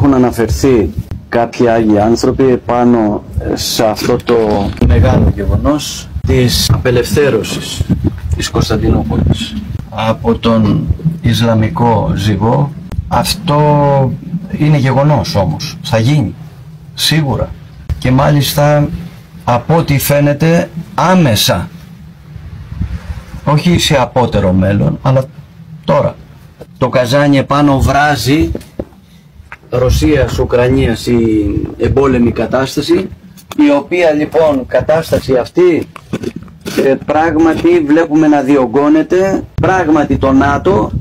Έχουν αναφερθεί κάποιοι Άγιοι άνθρωποι πάνω σε αυτό το μεγάλο γεγονός της απελευθέρωσης της Κωνσταντινούπολης από τον Ισλαμικό ζυγό. Αυτό είναι γεγονός όμως, θα γίνει σίγουρα και μάλιστα από ό,τι φαίνεται άμεσα, όχι σε απότερο μέλλον, αλλά τώρα. Το καζάνι επάνω βράζει Ρωσίας-Ουκρανίας η εμπόλεμη κατάσταση, η οποία λοιπόν κατάσταση αυτή πράγματι βλέπουμε να διωγγώνεται. Πράγματι το ΝΑΤΟ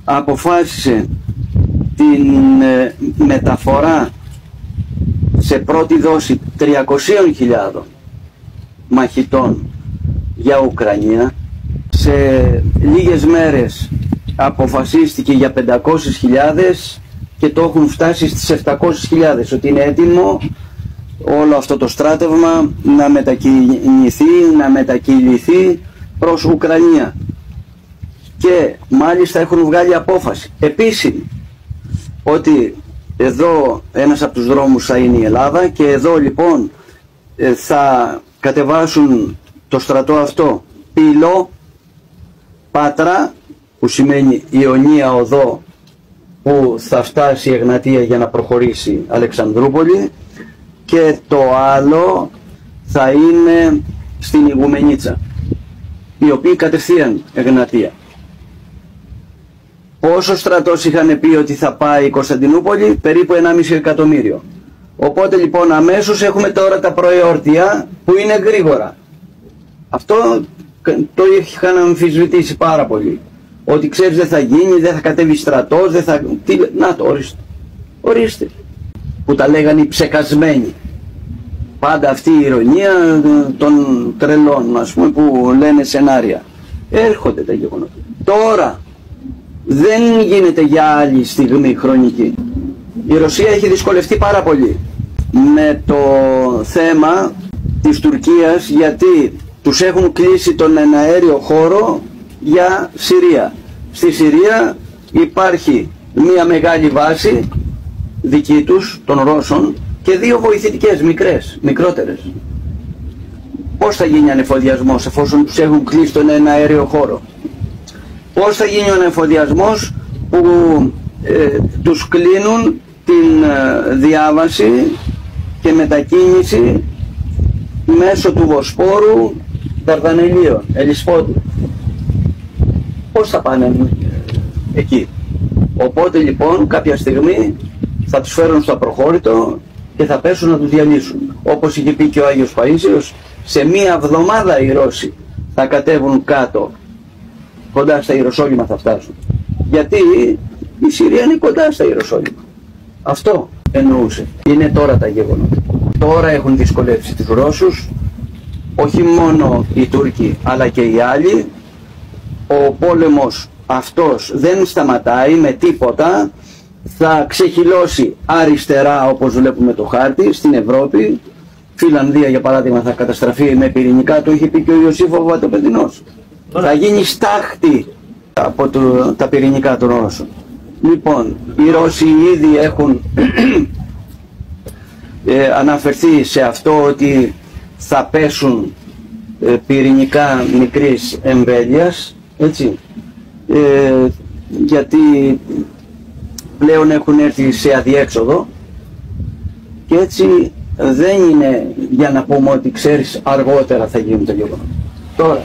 αποφάσισε την μεταφορά σε πρώτη δόση 300.000 μαχητών για Ουκρανία. Σε λίγες μέρες αποφασίστηκε για 500.000 και το έχουν φτάσει στις 700.000, ότι είναι έτοιμο όλο αυτό το στράτευμα να μετακινηθεί, να μετακυληθεί προς Ουκρανία. Και μάλιστα έχουν βγάλει απόφαση επίσημη ότι εδώ ένας από τους δρόμους θα είναι η Ελλάδα και εδώ λοιπόν θα κατεβάσουν το στρατό αυτό Πύλο, Πάτρα, που σημαίνει Ιωνία Οδό, που θα φτάσει η Εγνατία για να προχωρήσει Αλεξανδρούπολη, και το άλλο θα είναι στην Ιγουμενίτσα, η οποία κατευθείαν Εγνατία. Πόσο στρατός είχαν πει ότι θα πάει η Κωνσταντινούπολη? Περίπου 1,5 εκατομμύριο. Οπότε λοιπόν αμέσως έχουμε τώρα τα προεόρτια που είναι γρήγορα. Αυτό το είχαν αμφισβητήσει πάρα πολύ. Ότι ξέρεις δεν θα γίνει, δεν θα κατέβει στρατός, δεν θα... Να το ορίστε. Ορίστε. Που τα λέγανε οι ψεκασμένοι. Πάντα αυτή η ηρωνία των τρελών, ας πούμε, που λένε σενάρια. Έρχονται τα γεγονότα. Τώρα δεν γίνεται για άλλη στιγμή χρονική. Η Ρωσία έχει δυσκολευτεί πάρα πολύ με το θέμα της Τουρκίας, γιατί τους έχουν κλείσει τον εναέριο χώρο για Συρία. Στη Συρία υπάρχει μια μεγάλη βάση δική τους, των Ρώσων, και δύο βοηθητικές μικρότερες. Πώς θα γίνει ανεφοδιασμός εφόσον τους έχουν κλείσει τον εναέριο χώρο? Πώς θα γίνει ο ανεφοδιασμός που τους κλείνουν την διάβαση και μετακίνηση μέσω του Βοσπόρου, Δαρδανελίων, Ελισπόντου? Πώς θα πάνε εκεί? Οπότε λοιπόν κάποια στιγμή θα τους φέρουν στο απροχώρητο και θα πέσουν να τους διαλύσουν. Όπως είχε πει και ο Άγιος Παΐσιος, σε μία εβδομάδα οι Ρώσοι θα κατέβουν κάτω, κοντά στα Ιεροσόλυμα θα φτάσουν. Γιατί η Συρία είναι κοντά στα Ιεροσόλυμα. Αυτό εννοούσε. Είναι τώρα τα γεγονότα. Τώρα έχουν δυσκολεύσει τους Ρώσους, όχι μόνο οι Τούρκοι αλλά και οι άλλοι. Ο πόλεμος αυτός δεν σταματάει με τίποτα. Θα ξεχυλώσει αριστερά, όπως βλέπουμε το χάρτη, στην Ευρώπη. Φιλανδία για παράδειγμα θα καταστραφεί με πυρηνικά, το είχε πει και ο Ιωσήφ ο Βατοπεδινός. Θα γίνει στάχτη από τα πυρηνικά των Ρώσων. Λοιπόν, οι Ρώσοι ήδη έχουν αναφερθεί σε αυτό ότι θα πέσουν πυρηνικά μικρής εμβέλειας, έτσι, γιατί πλέον έχουν έρθει σε αδιέξοδο και έτσι δεν είναι για να πούμε ότι ξέρεις αργότερα θα γίνουν τα γεγονότα. Τώρα,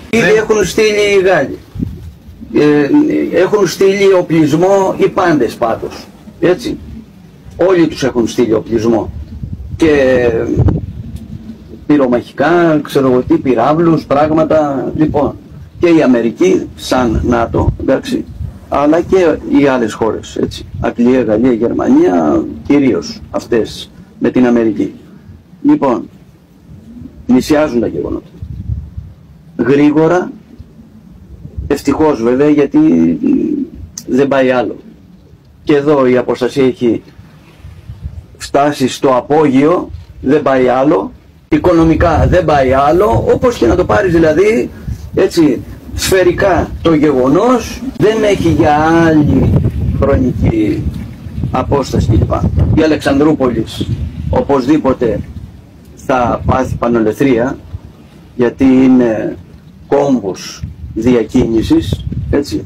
ήδη έχουν στείλει οι Γάλλοι, έχουν στείλει οπλισμό οι πάντες πάντως, έτσι, όλοι τους έχουν στείλει οπλισμό και πυρομαχικά, ξέρω εγώ τι, πυράβλους, πράγματα, λοιπόν, και η Αμερική σαν ΝΑΤΟ, εντάξει, αλλά και οι άλλες χώρες, έτσι, Αγγλία, Γαλλία, Γερμανία, κυρίως αυτές με την Αμερική. Λοιπόν, πλησιάζουν τα γεγονότα. Γρήγορα, ευτυχώς βέβαια, γιατί δεν πάει άλλο. Και εδώ η αποστασία έχει φτάσει στο απόγειο, δεν πάει άλλο, οικονομικά δεν πάει άλλο, όπως και να το πάρεις δηλαδή, έτσι, σφαιρικά το γεγονός δεν έχει για άλλη χρονική απόσταση κλπ. Η Αλεξανδρούπολης οπωσδήποτε θα πάθει πανολεθρία, γιατί είναι κόμβος διακίνησης, έτσι.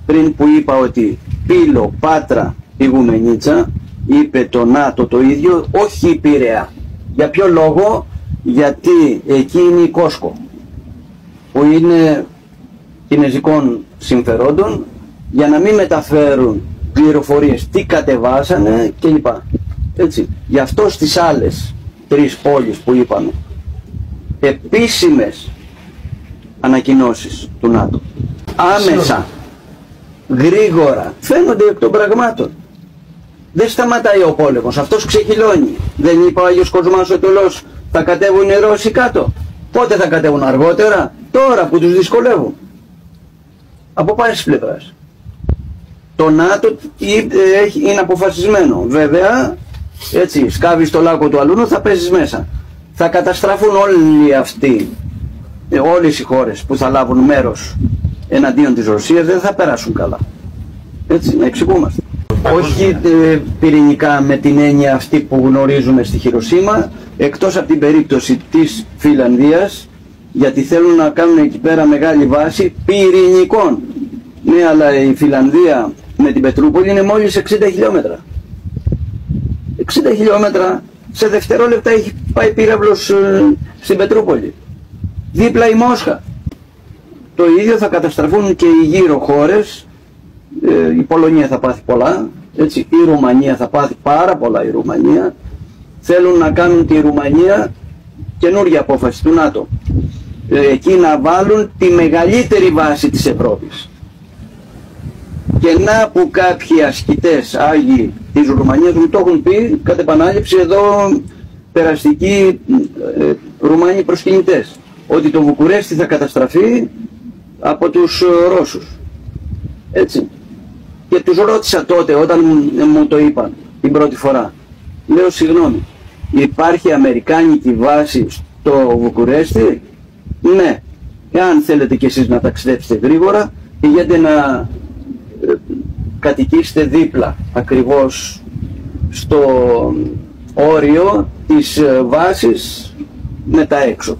Πριν που είπα ότι Πύλο, Πάτρα, Ιγουμενίτσα, είπε το ΝΑΤΟ το ίδιο, όχι η Πειραιά. Για ποιο λόγο? Γιατί εκεί είναι η Κόσκο, που είναι κινεζικών συμφερόντων, για να μην μεταφέρουν πληροφορίες τι κατεβάσανε κλπ. Έτσι. Γι' αυτό στις άλλες 3 πόλεις που είπαμε, επίσημες ανακοινώσεις του ΝΑΤΟ, άμεσα, γρήγορα, φαίνονται εκ των πραγμάτων. Δεν σταματάει ο πόλεμος, αυτός ξεχυλώνει. Δεν είπε ο Άγιος Κοσμάς ο Τολός, θα κατέβουν οι Ρώσοι κάτω? Πότε θα κατέβουν? Αργότερα? Τώρα που τους δυσκολεύουν. Από πάσης πλευράς. Το ΝΑΤΟ είναι αποφασισμένο. Βέβαια, έτσι, σκάβεις το λάκκο του αλούνου, θα παίζεις μέσα. Θα καταστραφούν όλοι αυτοί, όλες οι χώρες που θα λάβουν μέρος εναντίον της Ρωσίας, δεν θα περάσουν καλά. Έτσι, να εξηγούμαστε. Όχι πυρηνικά με την έννοια αυτή που γνωρίζουμε στη Χειροσίμα, εκτός από την περίπτωση της Φιλανδίας, γιατί θέλουν να κάνουν εκεί πέρα μεγάλη βάση πυρηνικών. Ναι, αλλά η Φιλανδία με την Πετρούπολη είναι μόλις 60 χιλιόμετρα. 60 χιλιόμετρα, σε δευτερόλεπτα έχει πάει πύραυλος στην Πετρούπολη. Δίπλα η Μόσχα. Το ίδιο θα καταστραφούν και οι γύρω χώρες. Η Πολωνία θα πάθει πολλά, έτσι, η Ρουμανία θα πάθει πάρα πολλά. Η Ρουμανία θέλουν να κάνουν τη Ρουμανία καινούργια απόφαση του ΝΑΤΟ, εκεί να βάλουν τη μεγαλύτερη βάση της Ευρώπης. Και να που κάποιοι ασκητές Άγιοι της Ρουμανίας μου το έχουν πει κατ' επανάληψη εδώ, περαστικοί Ρουμάνοι προσκυνητές, ότι το Βουκουρέστι θα καταστραφεί από τους Ρώσους. Έτσι. Και τους ρώτησα τότε όταν μου το είπαν την πρώτη φορά. Λέω συγγνώμη, υπάρχει αμερικάνικη βάση στο Βουκουρέστι? Ναι. Εάν θέλετε κι εσείς να ταξιδέψετε γρήγορα, πηγαίνετε να κατοικήσετε δίπλα ακριβώς στο όριο της βάσης με τα έξω,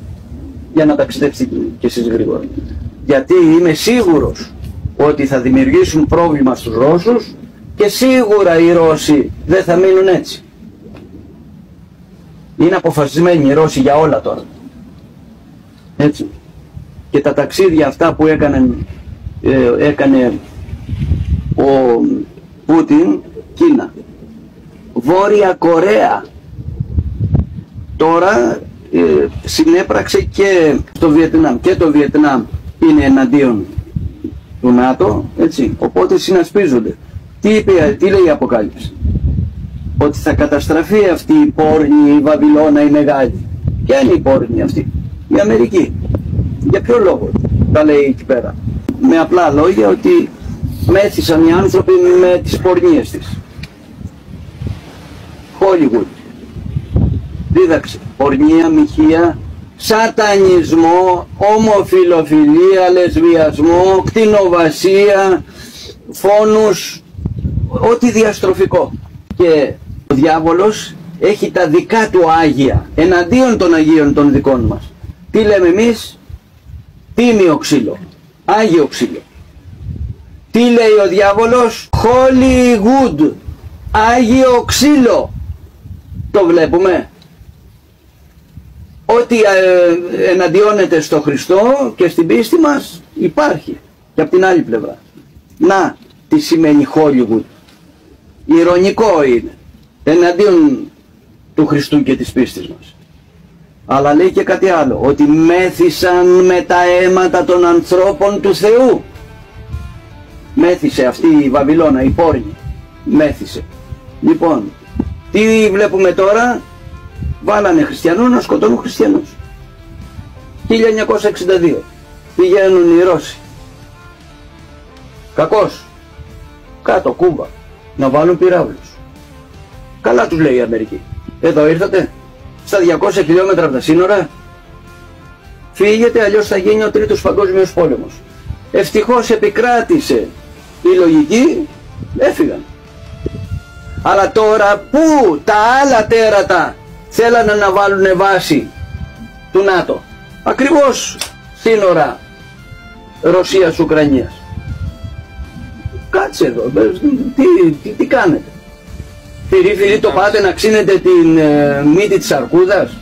για να ταξιδέψετε κι εσείς γρήγορα. Γιατί είμαι σίγουρος ότι θα δημιουργήσουν πρόβλημα στους Ρώσους και σίγουρα οι Ρώσοι δεν θα μείνουν έτσι. Είναι αποφασισμένοι οι Ρώσοι για όλα τώρα. Έτσι. Και τα ταξίδια αυτά που έκανε ο Πούτιν, Κίνα, Βόρεια Κορέα, τώρα συνέπραξε και στο Βιετνάμ. Και το Βιετνάμ είναι εναντίον του ΝΑΤΟ, έτσι, οπότε συνασπίζονται. Τι λέει η Αποκάλυψη? Ότι θα καταστραφεί αυτή η πόρνη, η Βαβυλώνα, η μεγάλη. Ποια είναι η πόρνη αυτή? Η Αμερική. Για ποιο λόγο τα λέει εκεί πέρα? Με απλά λόγια ότι μέθησαν οι άνθρωποι με τις πορνίες της. Hollywood δίδαξε πορνεία, μοιχεία, σατανισμό, ομοφιλοφιλία, λεσβιασμό, κτηνοβασία, φόνους, ό,τι διαστροφικό. Και ο διάβολος έχει τα δικά του Άγια εναντίον των Αγίων των δικών μας. Τι λέμε εμείς? Τίμιο ξύλο, Άγιο ξύλο. Τι λέει ο διάβολος? Hollywood, Άγιο ξύλο. Το βλέπουμε. Ό,τι εναντιώνεται στο Χριστό και στην πίστη μας υπάρχει και από την άλλη πλευρά. Να, τι σημαίνει Hollywood? Ηρωνικό είναι, εναντίον του Χριστού και της πίστης μας. Αλλά λέει και κάτι άλλο, ότι μέθησαν με τα αίματα των ανθρώπων του Θεού. Μέθησε αυτή η Βαβυλώνα, η πόρνη. Μέθησε. Λοιπόν, τι βλέπουμε τώρα? Βάλανε χριστιανούς να σκοτώνουν χριστιανούς. 1962 πηγαίνουν οι Ρώσοι. Κακός. Κάτω, Κούβα. Να βάλουν πυράβλους. Καλά τους λέει η Αμερική. Εδώ ήρθατε, στα 200 χιλιόμετρα από τα σύνορα. Φύγετε, αλλιώς θα γίνει ο τρίτος παγκόσμιος πόλεμος. Ευτυχώς επικράτησε η λογική Έφυγαν. Αλλά τώρα που τα άλλα τέρατα θέλανε να βάλουν βάση του ΝΑΤΟ, ακριβώς σύνορα Ρωσίας-Ουκρανίας. Κάτσε εδώ, τι κάνετε? Φίλοι το πάτε να ξύνετε την μύτη της αρκούδας?